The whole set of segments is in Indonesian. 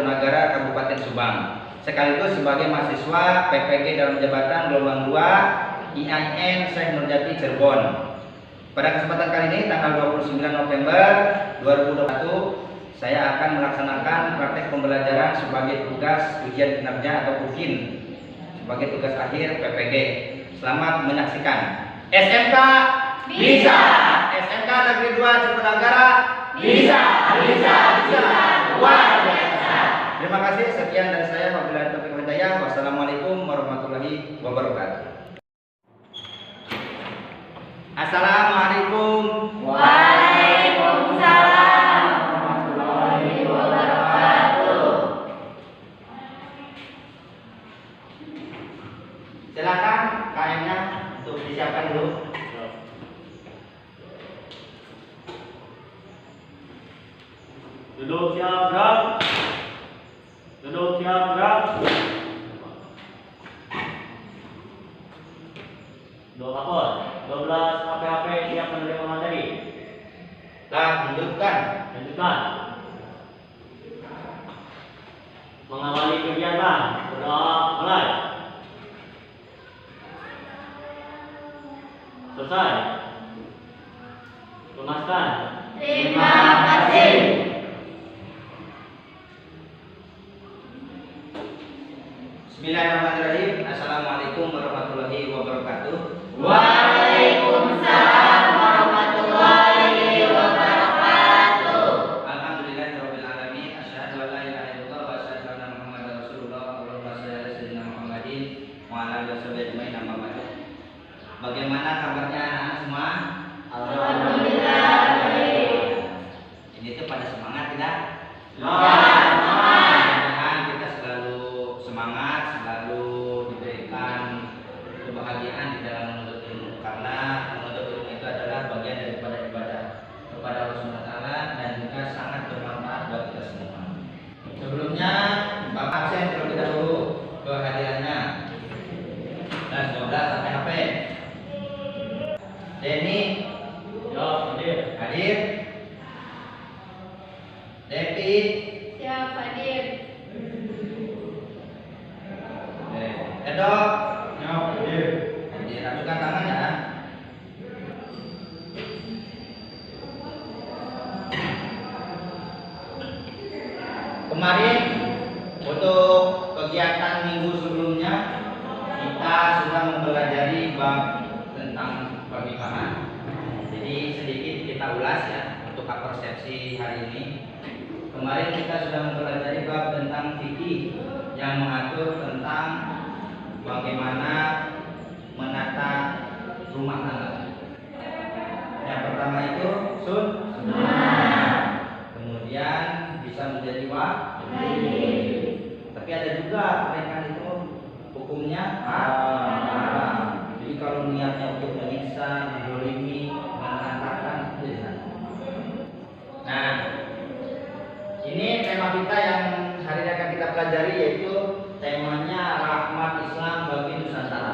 Jatinegara, Kabupaten Subang, sekaligus sebagai mahasiswa PPG dalam jabatan gelombang 2 IAIN Syekh Nurjati Cirebon. Pada kesempatan kali ini tanggal 29 November 2021 saya akan melaksanakan praktek pembelajaran sebagai tugas ujian kinerja atau UKIN sebagai tugas akhir PPG. Selamat menyaksikan. SMK bisa. SMK Negeri 2 Jatinegara bisa. Luar biasa. Terima kasih. Sekian dari saya. Wabillahi taufiq wal hidayah. Wassalamualaikum warahmatullahi wabarakatuh. Assalamualaikum. Waalaikumsalam warahmatullahi wabarakatuh. Silakan KM-nya untuk disiapkan dulu. Duduk siap gerak. Duduk siap gerak. Dua lapor. 12 HP siap menerima materi. Lanjutkan. Lanjutkan. Mengawali kegiatan. Berdoa mulai. Selesai. Tunaskan. Terima kasih. Bismillahirrahmanirrahim. Assalamualaikum warahmatullahi wabarakatuh. Waalaikumsalam warahmatullahi wabarakatuh. Alhamdulillahirabbil alamin. Asyhadu an la ilaha illallah wa asyhadu anna Muhammadar Rasulullah. Allahumma shalli ala sayyidina Muhammadin wa ala alihi washabihi ajmain. Amma ba'du. Bagaimana kabarnya anak-anak semua? Alhamdulillah baik. Ini tuh pada semangat tidak? Semangat. Kita selalu semangat, selalu diberikan kebahagiaan di dalam menuntut ilmu, karena menuntut ilmu itu adalah bagian daripada ibadah kepada Allah Subhanahu wa taala dan juga sangat bermanfaat buat kita semua. Sebelumnya Bapak absen terlebih dahulu kehadirannya. Dan 12 sampai HP. Denny Ya, hadir. hadir. Devi Siap hadir. Edo Ya, hadir. dirajukan tangan ya. Kemarin untuk kegiatan minggu sebelumnya kita sudah mempelajari bab tentang pernikahan. Jadi sedikit kita ulas ya untuk persepsi hari ini. Kemarin kita sudah mempelajari bab tentang fikih yang mengatur tentang bagaimana menata rumah tangga. Yang pertama itu sunnah. Kemudian bisa menjadi wajib. Tapi ada juga pernikahan itu hukumnya haram. Jadi kalau niatnya untuk menyiksa, menzalimi, menghantarkan itu bisa. Nah, ini tema kita yang hari ini akan kita pelajari, yaitu temanya rahmat Islam bagi Nusantara.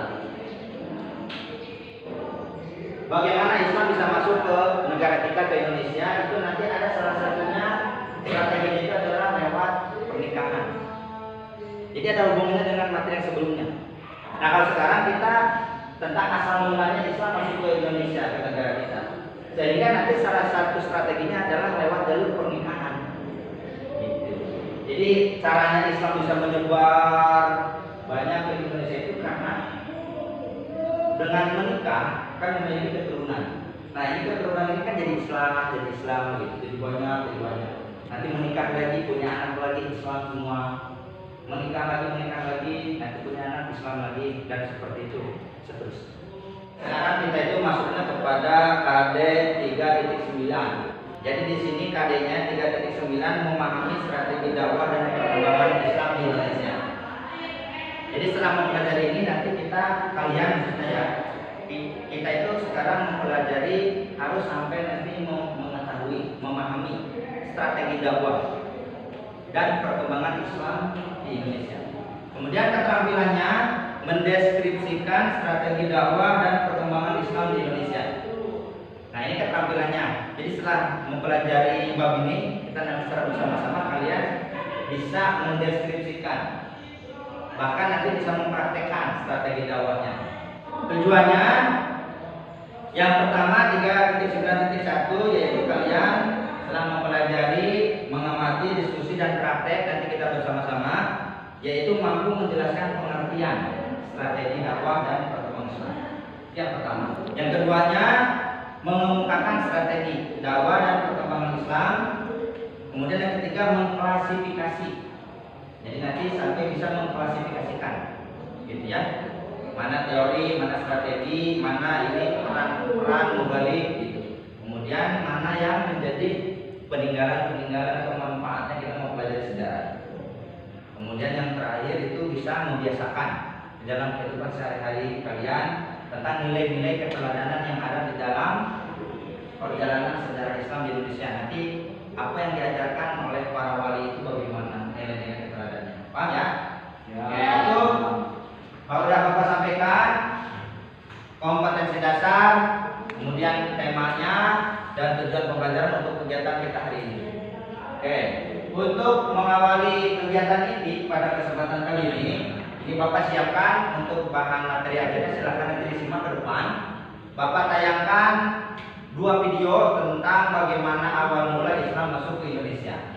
Bagaimana Islam bisa masuk ke negara kita, ke Indonesia, itu nanti ada salah satunya strateginya itu adalah lewat pernikahan. Jadi ada hubungannya dengan materi yang sebelumnya. Nah, kalau sekarang kita tentang asal mulanya Islam masuk ke Indonesia, ke negara kita. Sehingga nanti salah satu strateginya adalah lewat jalur pernikahan. Gitu. Jadi caranya Islam bisa menyebar banyak ke Indonesia itu karena dengan menikah kan memiliki keturunan. Nah, ini keturunan ini kan jadi Islam gitu. Jadi banyak. Nanti menikah lagi, punya anak lagi, Islam semua. Menikah lagi, nanti punya anak Islam lagi, dan seperti itu seterusnya. Sekarang kita itu masuknya kepada KD 3.9. Jadi di sini KD-nya 3.9 memahami strategi dakwah dan perkembangan Islam di Indonesia. Jadi setelah mempelajari ini nanti kalian maksudnya ya, kita itu sekarang mempelajari harus sampai nanti mengetahui, memahami strategi dakwah dan perkembangan Islam di Indonesia. Kemudian keterampilannya mendeskripsikan strategi dakwah dan perkembangan Islam di Indonesia. Nah, ini keterampilannya. Jadi setelah mempelajari bab ini, kita nanti secara bersama-sama kalian bisa mendeskripsikan, bahkan nanti bisa mempraktekkan strategi dakwahnya. Tujuannya yang pertama 3.9.1 yaitu kalian sedang mempelajari, mengamati, diskusi dan praktek nanti kita bersama-sama, yaitu mampu menjelaskan pengertian strategi dakwah dan perkembangan Islam. Yang pertama. Yang keduanya mengemukakan strategi dakwah dan perkembangan Islam. Kemudian yang ketiga mengklasifikasi. Jadi nanti sampai bisa mengklasifikasikan, gitu ya. Mana teori, mana strategi, mana ini peran mubalik gitu. Kemudian mana yang menjadi peninggalan atau manfaatnya kita mau pelajari sejarah. Kemudian yang terakhir itu bisa membiasakan di dalam kehidupan sehari-hari kalian tentang nilai-nilai keteladanan yang ada di dalam perjalanan sejarah Islam di Indonesia. Nanti apa yang diajarkan oleh para wali itu bagaimana nilai-nilai keteladanannya. Paham ya? Ya. Itu kalau sudah Bapak sampaikan kompetensi dasar, kemudian temanya dan tujuan pembelajaran untuk kegiatan kita hari ini. Oke, untuk mengawali kegiatan ini pada kesempatan kali ini Bapak siapkan untuk bahan materi ajarnya, silahkan nanti disimak ke depan. Bapak tayangkan 2 video tentang bagaimana awal mula Islam masuk ke Indonesia.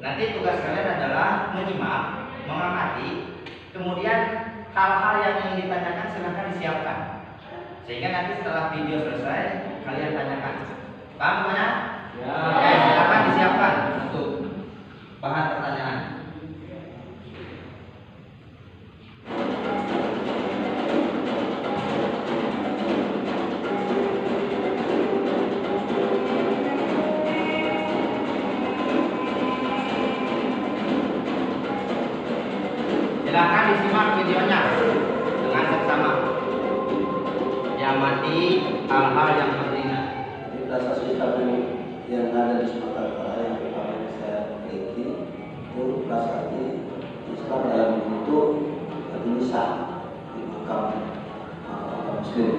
Nanti tugas kalian adalah menyimak, mengamati, kemudian hal-hal yang ingin ditanyakan silahkan disiapkan. Sehingga nanti setelah video selesai kalian tanyakan. Paham semuanya? Ya. Oke, silahkan disiapkan untuk bahan pertanyaan. Silahkan disimak videonya dengan seksama. Diamati hal-hal yang penting. Di prasasti kami yang ada di Sumatera Utara yang pertama yang saya teliti itu prasasti Islam dalam bentuk tulisan di makam Muslim.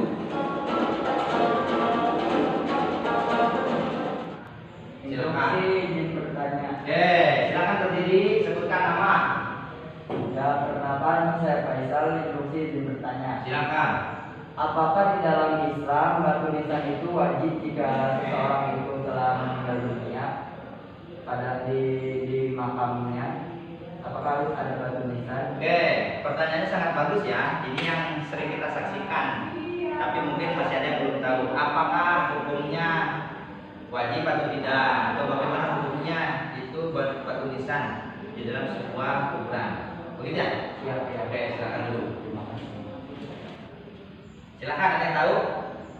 Silakan. Izin bertanya. Silakan berdiri, sebutkan nama. Ya, perkenalkan saya Faisal, instruksi izin bertanya. Silakan. Apakah di dalam Islam batu nisan itu wajib jika seseorang itu telah meninggal dunia pada di makamnya? Apakah harus ada batu nisan? Pertanyaannya sangat bagus ya. Ini yang sering kita saksikan. Tapi mungkin masih ada yang belum tahu. Apakah hukumnya wajib atau tidak? Atau bagaimana hukumnya itu batu nisan di dalam sebuah kuburan? Begitu ya? Siap ya. Oke, silakan dulu. Silakan, ada yang tahu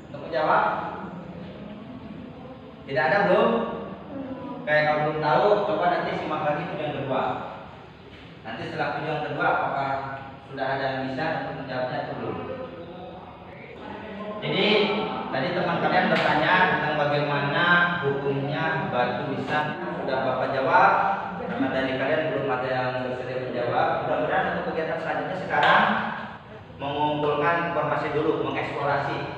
untuk menjawab? Tidak ada belum? Kalau belum tahu, coba nanti simak lagi video yang kedua. Nanti setelah video yang kedua, apakah sudah ada yang bisa untuk menjawabnya atau belum? Jadi tadi teman kalian bertanya tentang bagaimana hukumnya batu nisan. Sudah Bapak jawab. Karena dari kalian belum ada yang bersedia menjawab. Mudah-mudahan untuk kegiatan selanjutnya sekarang mengumpulkan informasi dulu, mengeksplorasi.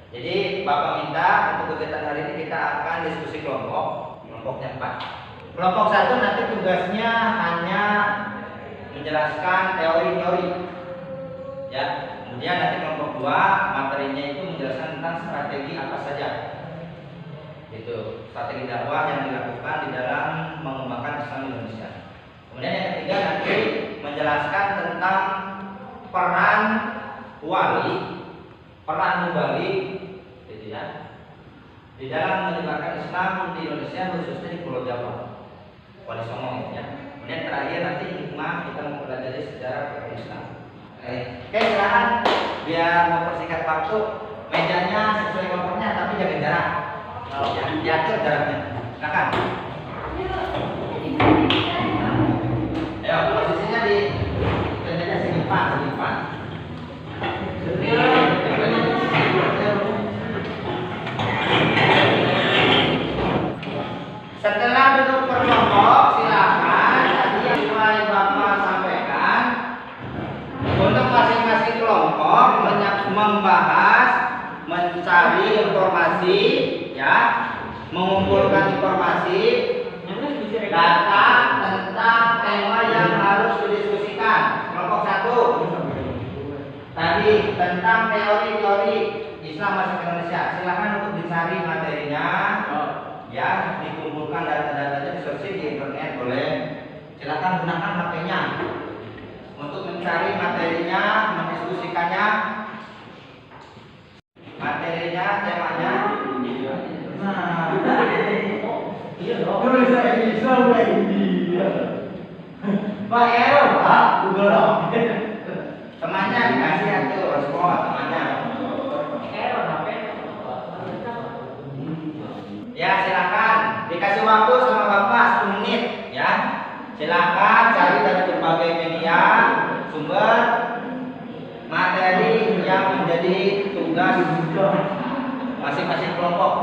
Jadi Bapak minta untuk kegiatan hari ini kita akan diskusi kelompoknya 4. Kelompok 1 nanti tugasnya hanya menjelaskan teori-teori, ya. Kemudian nanti kelompok 2 materinya itu menjelaskan tentang strategi apa saja, itu strategi dakwah yang dilakukan di dalam mengembangkan Islam Indonesia. Kemudian yang ketiga nanti menjelaskan tentang peran wali, peran mubalik, gitu ya, di dalam menyebarkan Islam di Indonesia khususnya di Pulau Jawa, Wali Songo, ya. Kemudian terakhir nanti hikmah kita mempelajari sejarah Islam. Oke, silakan biar mempersingkat waktu, mejanya sesuai kelompoknya tapi jaga jarak. Ya, diatur jaraknya. Silakan. Ayo, posisinya di mejanya segipan. Setelah duduk berkelompok, silakan tadi yang mulai Bapak sampaikan untuk masing-masing kelompok membahas, mencari informasi, ya, mengumpulkan informasi, data tentang tema yang harus didiskusikan. Kelompok 1 tadi tentang teori-teori Islam masuk ke Indonesia. Silakan untuk dicari materinya, ya, dikumpulkan data-datanya, disearch di internet boleh. Silakan gunakan HP-nya untuk mencari materinya, mendiskusikannya, materinya, temanya. Nah, iya dong. Pak Ero, Pak, udah dong. Temannya dikasih atuh respon temannya. Ya silakan dikasih waktu sama Bapak 10 menit ya. Silakan cari dari berbagai media sumber materi yang menjadi tugas masing-masing kelompok.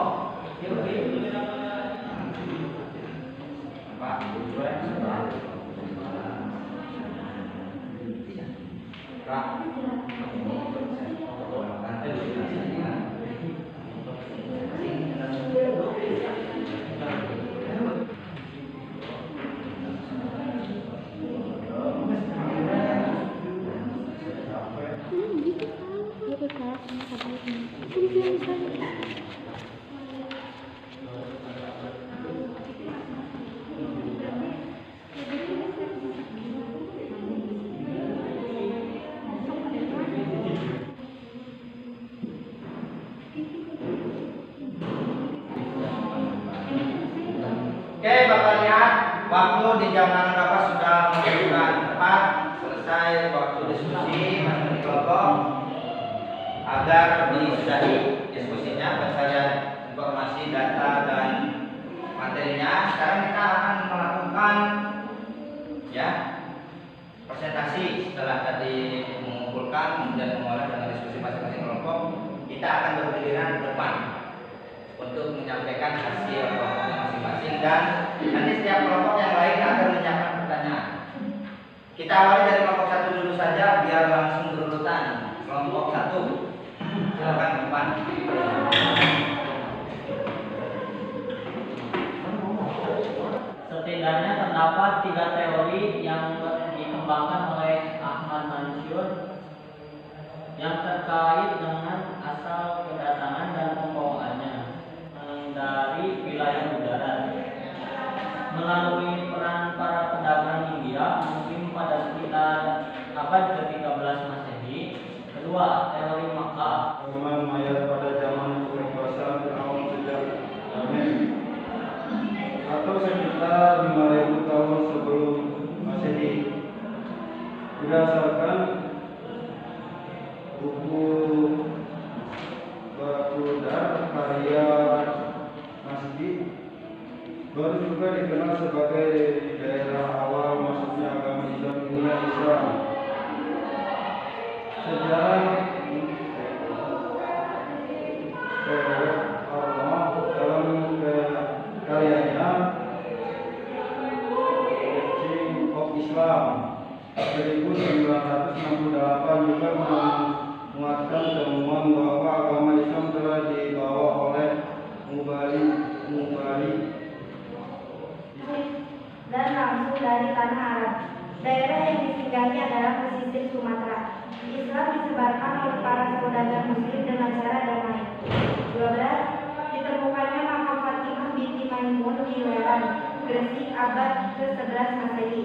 Oke, Bapak lihat waktu di jam tangan Bapak sudah menunjukkan tepat selesai waktu diskusi masing-masing kelompok agar disudahi diskusinya pencarian informasi data dan materinya. Sekarang kita akan melakukan ya presentasi setelah tadi mengumpulkan kemudian mengolah dengan diskusi masing-masing kelompok. Kita akan bergiliran ke depan untuk menyampaikan hasil kelompoknya masing-masing dan nanti setiap kelompok yang lain akan menyiapkan pertanyaan. Kita awali dari kelompok 1 dulu saja biar langsung berurutan. Kelompok 1 silakan ke depan. Setidaknya terdapat 3 teori yang dikembangkan oleh Ahmad Mansur yang terkait dengan asal kedatangan dan pembawaannya dari wilayah udara melalui peran para pedagang India mungkin pada sekitar abad ke-13 Masehi. Kedua, teori Makkah. Memang mayat pada zaman kekuasaan Fir'aun sejak Yamen atau sekitar 5.000 tahun sebelum Masehi. Berdasarkan buku Bakudar karya Masjid baru juga dikenal sebagai daerah awal masuknya agama Islam di dunia Islam. Sejarah Allah dalam karyanya King of Islam 1968 juga menguatkan temuan bahwa agama Islam telah dibawa oleh Mubali dan langsung dari tanah Arab. Daerah yang disinggahi adalah pesisir Sumatera. Islam disebarkan oleh para saudagar muslim dengan cara damai. 12. Ditemukannya makam Fatimah binti Maimun di Weran, Gresik abad ke-11 Masehi,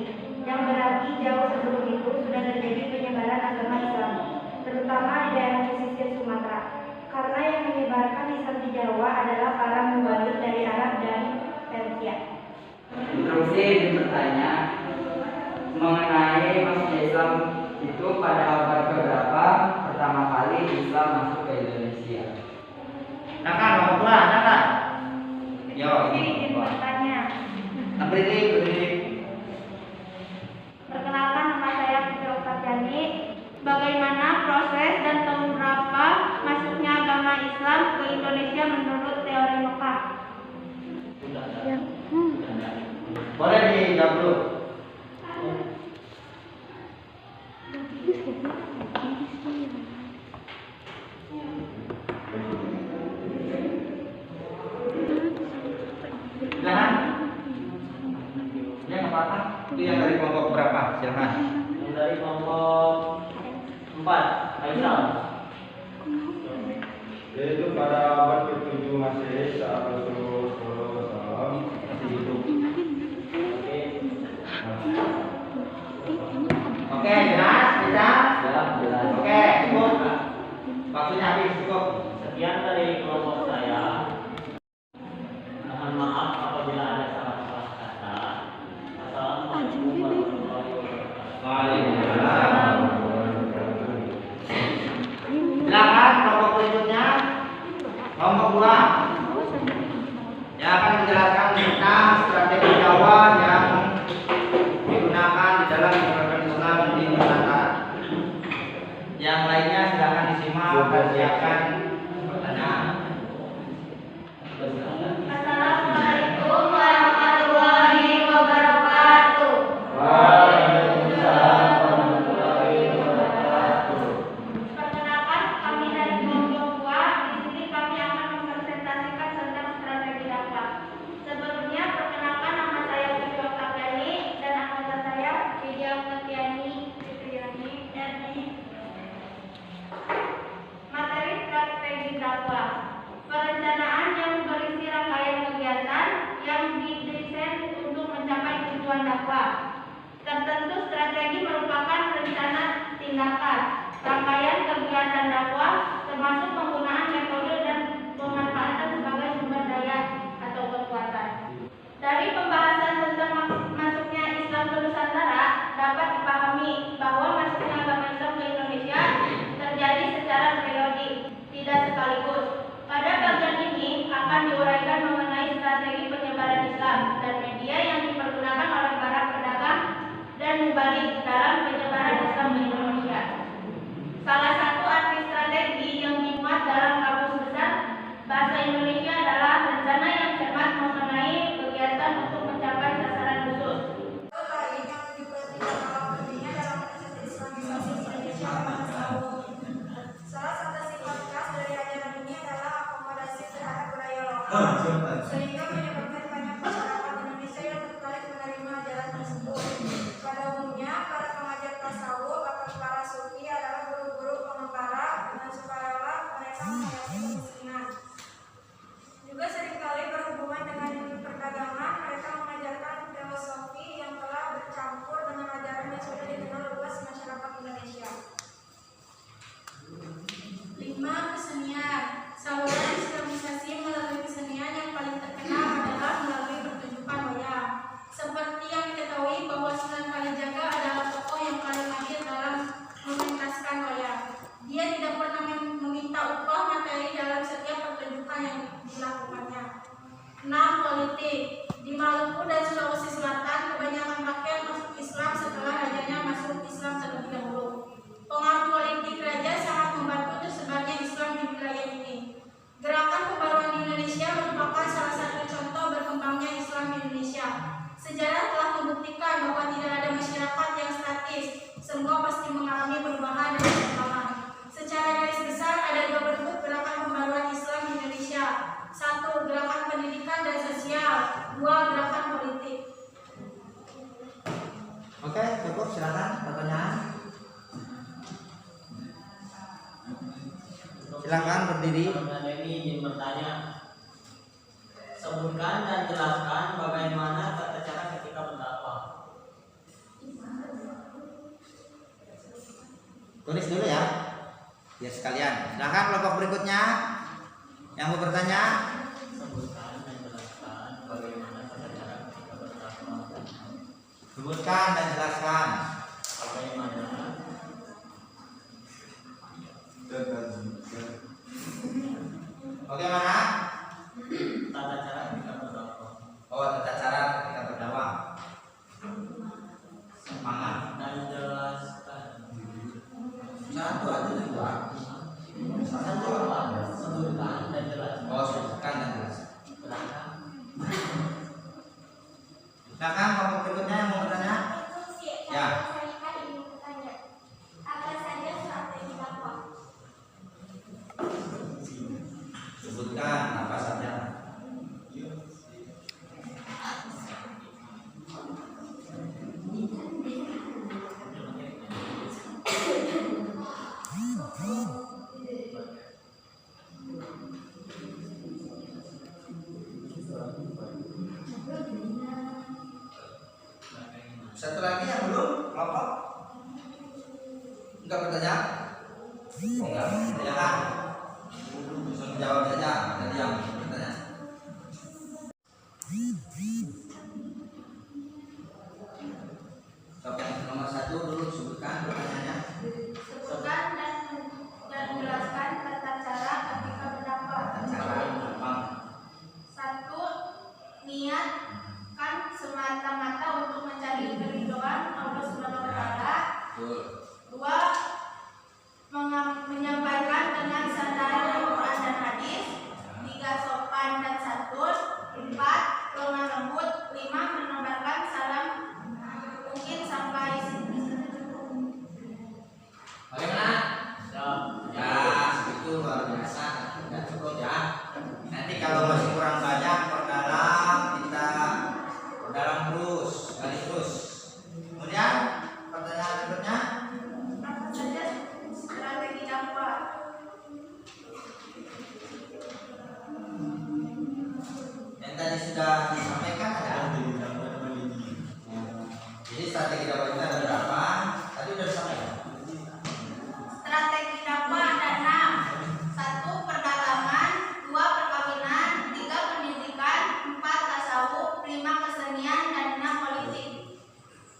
yang berarti jauh sebelum itu sudah terjadi penyebaran agama Islam, terutama di daerah pesisir Sumatera. Karena yang menyebarkan Islam di Jawa adalah para mubalik dari Arab dan Persia. Instruksi bertanya mengenai masuknya Islam itu pada abad keberapa pertama kali Islam masuk ke Indonesia? Nomor 2, Naka. Yo, Izin bertanya. berdiri. Perkenalkan, nama saya Putri Oktaviani. Bagaimana proses dan tahun berapa masuknya agama Islam ke Indonesia menurut teori Mekah? Boleh dijawab dulu. Silakan. Yang apa? Itu yang dari kelompok Silahkan. Yang dari kelompok 4, Faisal. Yaitu pada abad ke-7 Masehi saat Rasulullah SAW masih hidup. Oke, jelas, bisa? Jelas. Oke, cukup. Waktunya habis, cukup. Sekian dari kelompok saya. Mohon maaf apabila ada salah-salah kata. Assalamualaikum warahmatullahi wabarakatuh. Waalaikumsalam. Silakan kelompok berikutnya. Kelompok 2 yang akan menjelaskan tentang strategi dakwah yang digunakan di dalam menerapkan Islam di Nusantara. Yang lainnya silakan disimak dan siapkan pertanyaan. Assalamualaikum warahmatullahi wabarakatuh. Waalaikumsalam warahmatullahi wabarakatuh. Perkenalkan, kami dari kelompok 2. Di sini kami akan mempresentasikan tentang strategi dakwah. Sebelumnya, perkenalkan nama saya Vivi Oktaviani dan anggota saya Vidya Oktaviani. Materi strategi dakwah. Perencanaan yang berisi rangkaian kegiatan yang didesain untuk mencapai tujuan dakwah. Tertentu strategi merupakan rencana tindakan, rangkaian kegiatan dakwah, termasuk penggunaan metode dan pemanfaatan sebagai sumber daya atau kekuatan. Dari pembahasan tentang masuknya Islam ke Nusantara, dapat dipahami bahwa masuknya agama Islam ke Indonesia terjadi secara periodik, tidak sekaligus. Pada bagian ini akan diuraikan mengenai strategi penyebaran Islam dan media yang dipergunakan oleh para pedagang dan mubalik dalam penyebaran Islam di Indonesia. Salah satu arti strategi yang dimuat dalam kamus besar bahasa Indonesia adalah rencana yang cermat mengenai kegiatan untuk mencapai sasaran khusus. Salah satu sifat khas dari ajaran ini adalah akomodasi terhadap budaya lokal, sehingga menyebabkan banyak masyarakat Indonesia yang tertarik menerima ajaran tersebut. Pada umumnya, para pengajar tasawuf atau para sufi adalah guru-guru pengembara dan sukarela mereka menghayati kemiskinan. Juga seringkali berhubungan dengan perdagangan, mereka mengajarkan filosofi yang telah bercampur dengan ajaran yang sudah dikenal luas masyarakat Indonesia. 5. Kesenian. Saluran islamisasi melalui kesenian yang paling terkenal adalah melalui pertunjukan wayang. Seperti yang diketahui bahwa Sunan Kalijaga adalah tokoh yang paling mahir dalam mementaskan wayang. Dia tidak pernah meminta upah materi dalam setiap pertunjukan yang dilakukannya. 6. Politik. Di Maluku dan Sulawesi Selatan, kebanyakan rakyat masuk Islam setelah rajanya masuk Islam terlebih dahulu. Pengaruh politik raja sangat membantu tersebarnya Islam di wilayah ini. Gerakan pembaruan di Indonesia merupakan salah satu contoh berkembangnya Islam di Indonesia. Sejarah telah membuktikan bahwa tidak ada masyarakat yang statis, semua pasti mengalami perubahan dan perkembangan. Secara garis besar ada 2 bentuk gerakan pembaruan Islam di Indonesia. 1. Gerakan pendidikan dan sosial. 2. Gerakan politik. Oke, cukup. Silakan pertanyaan. Silakan berdiri. Anda ini ingin bertanya. Sebutkan dan jelaskan bagaimana tata cara ketika berdakwah. Tulis dulu ya. Ya sekalian. Silakan kelompok berikutnya yang mau bertanya. Sebutkan dan jelaskan bagaimana tata cara ketika berdakwah. Sebutkan dan jelaskan. Bagaimana Bagaimana? tata cara ketika berdakwah. Oh, tata cara ketika berdakwah. Semangat. Dan jelaskan. Satu aja dua. Sebutkan dan jelaskan. Oh, sebutkan dan jelaskan. Silakan kelompok berikutnya yang mau bertanya. Ya. Enggak bertanya? Oh, enggak. Silakan. Langsung jawab saja. Tadi yang bertanya. Sok yang nomor 1 dulu sebutkan pertanyaannya. Sebutkan dan jelaskan tata cara ketika berdakwah. Tata cara gampang. 1. Niatkan semata-mata untuk mencari keridhaan Allah Subhanahu wa taala. Betul. 2. Menyampaikan dengan sandaran Al-Quran dan hadis. 3. Sopan dan santun. 4. Lemah lembut. 5. menebarkan salam. Mungkin sampai sini. Bagaimana? Ya, segitu luar biasa. Tidak cukup ya. Nanti kalau masih kurang banyak perdalam, kita perdalam terus, gali terus. Kemudian pertanyaan berikutnya. Apa saja strategi dakwah? Yang tadi sudah disampaikan ada. Jadi strategi dakwah kita ada berapa? Tadi sudah disampaikan. Strategi dakwah ada 6. 1. Perdagangan. 2. Perkawinan. 3. Pendidikan. 4. Tasawuf. 5. Kesenian. Dan 6. Politik.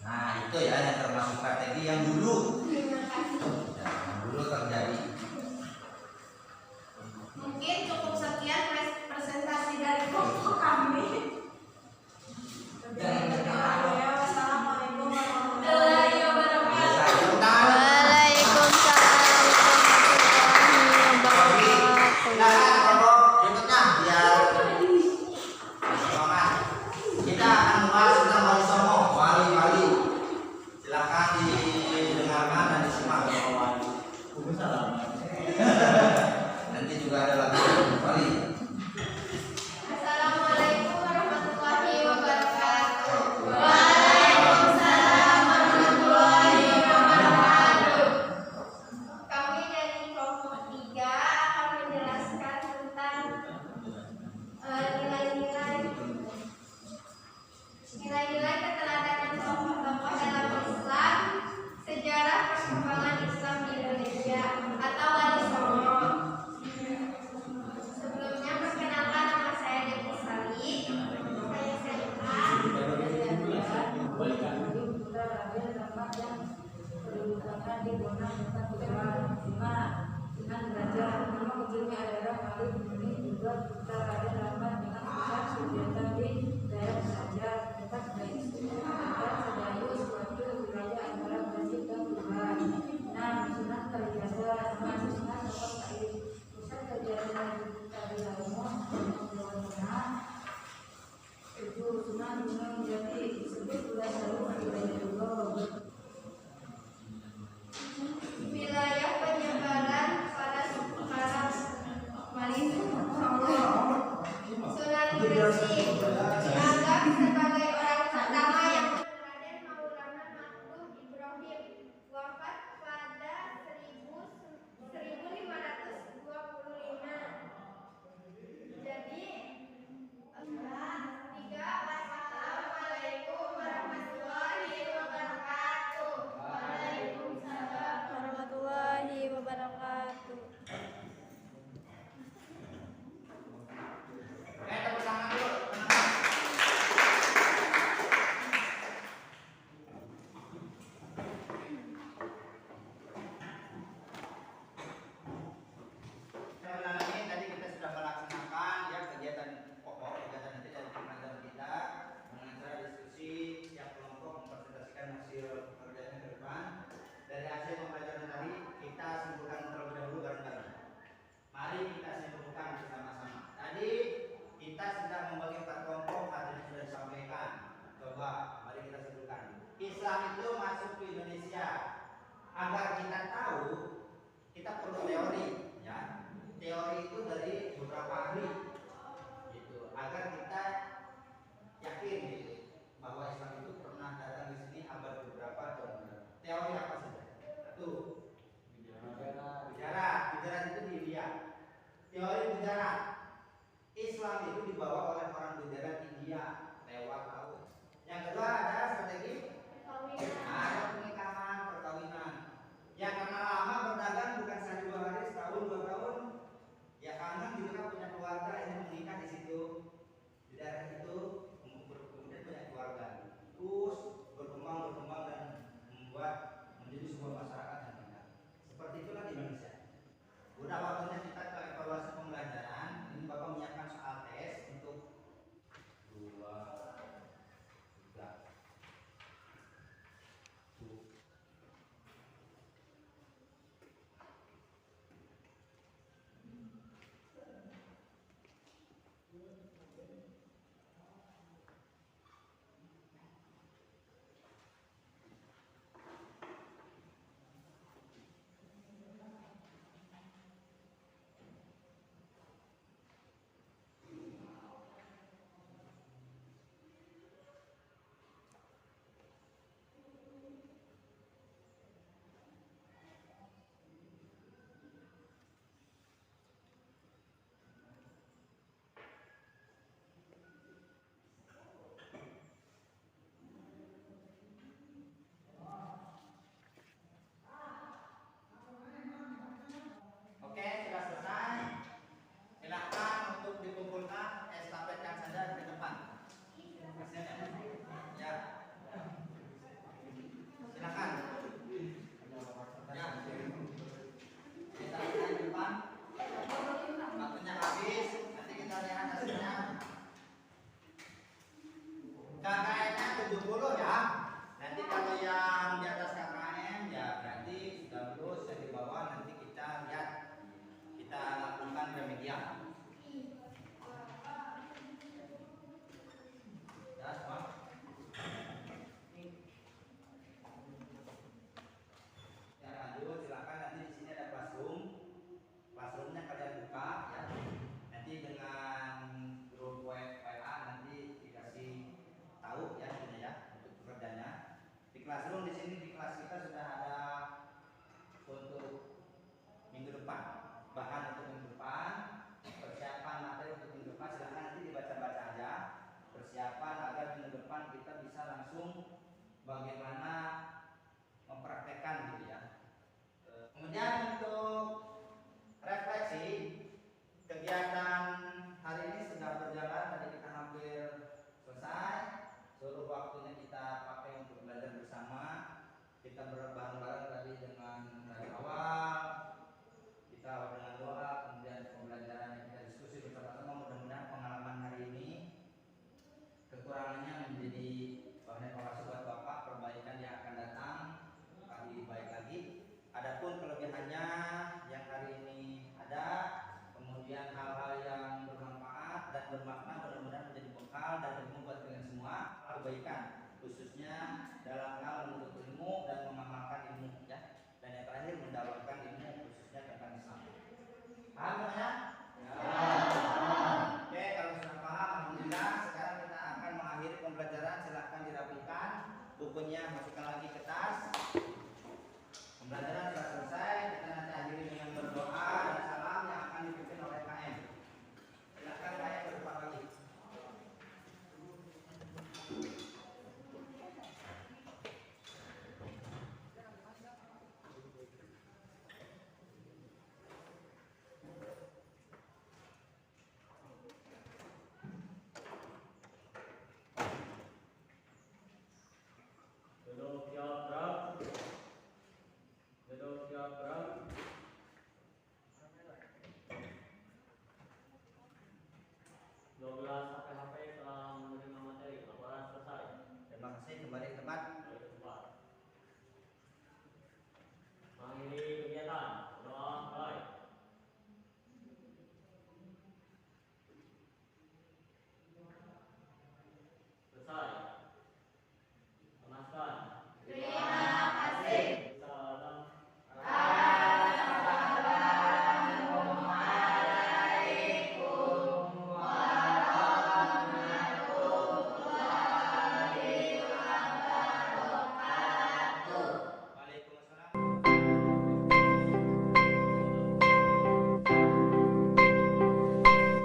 Nah, itu ya yang termasuk strategi yang dulu. Terima kasih. Yang dulu terjadi. Mungkin cukup sekian presentasi dari kelompok kami. Wassalamualaikum warahmatullahi wabarakatuh. Silakan kelompok berikutnya biar semangat. Kita akan membahas tentang wali songo, wali-wali. Silakan didengarkan dan disimak. Nanti juga ada lagi wali. Assalamualaikum warahmatullahi wabarakatuh. Waalaikumsalam warahmatullahi wabarakatuh. Kami dari kelompok 3 akan menjelaskan tentang nilai-nilai keteladanan tokoh-tokoh dalam Islam, sejarah perkembangan Islam di Indonesia atau wali songo. Sebelumnya perkenalkan, nama saya Devi Sari. Saya SMA. Wilayah penyebaran pada Sunan Gresik, menjadi sebuah masyarakat yang benar. Seperti itulah di Indonesia. Udah waktunya kita ke evaluasi pembelajaran. Ini Bapak menyiapkan soal tes untuk 2, 3, 2. Oke, sudah selesai. Silakan untuk dikumpulkan, estafetkan saja di depan. Ya. Silakan. Ya. Kita lihat di depan. Waktunya habis, nanti kita lihat hasilnya. KKN-nya 70 ya. Nanti kalau yang di atas KKN ya berarti sudah lulus, yang di bawah nanti kita lihat. Kita lakukan remedial. Ya, semua. Ya, lanjut silakan, nanti di sini ada classroom. Classroomnya kalian buka ya. Nanti dengan grup WA nanti dikasih tahu ya ini ya untuk pekerjaannya. Di classroom di sini di kelas kita sudah ada untuk minggu depan. Bahan untuk minggu depan, persiapan materi untuk minggu depan, silahkan nanti dibaca-baca aja persiapan agar minggu depan kita bisa langsung bagaimana mempraktekkan gitu ya. Kemudian untuk refleksi, kegiatan hari ini sudah berjalan, tadi kita hampir selesai. Seluruh waktunya kita pakai untuk belajar bersama. Kita bareng-bareng tadi dari awal. Kita dengan doa, kemudian pembelajaran yang kita diskusi bersama-sama. Mudah-mudahan pengalaman hari ini kekurangannya menjadi bahan evaluasi buat Bapak, perbaikan yang akan datang lebih baik lagi. Adapun kelebihannya yang hari ini ada, kemudian hal-hal yang bermanfaat dan bermakna mudah-mudahan menjadi bekal dan ilmu buat kalian semua. Kebaikan khususnya dalam hal menuntut ilmu dan mengamalkan ilmu ya. Dan yang terakhir mendapatkan ilmu khususnya tentang Islam. Paham semuanya? Ya. Oke, kalau sudah paham, alhamdulillah. Sekarang kita akan mengakhiri pembelajaran. Silahkan dirapikan, bukunya masukkan lagi ke tas. Pembelajaran sudah selesai. Kita nanti akhiri dengan berdoa dan salam yang akan dipimpin oleh KM. Silahkan KM berdepan lagi. Kembali ke tempat. Mengakhiri kegiatan. Doa baik. Selesai. Mengaskan. Terima kasih. Salam.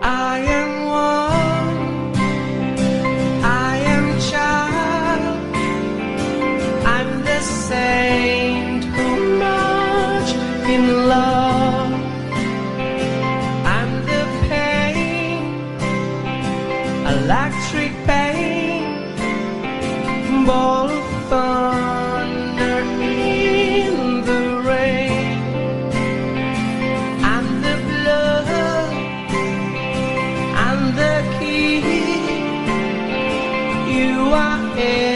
I am one, I am child, I'm the saint who march in love, I'm the pain, electric pain, ball of thunder in I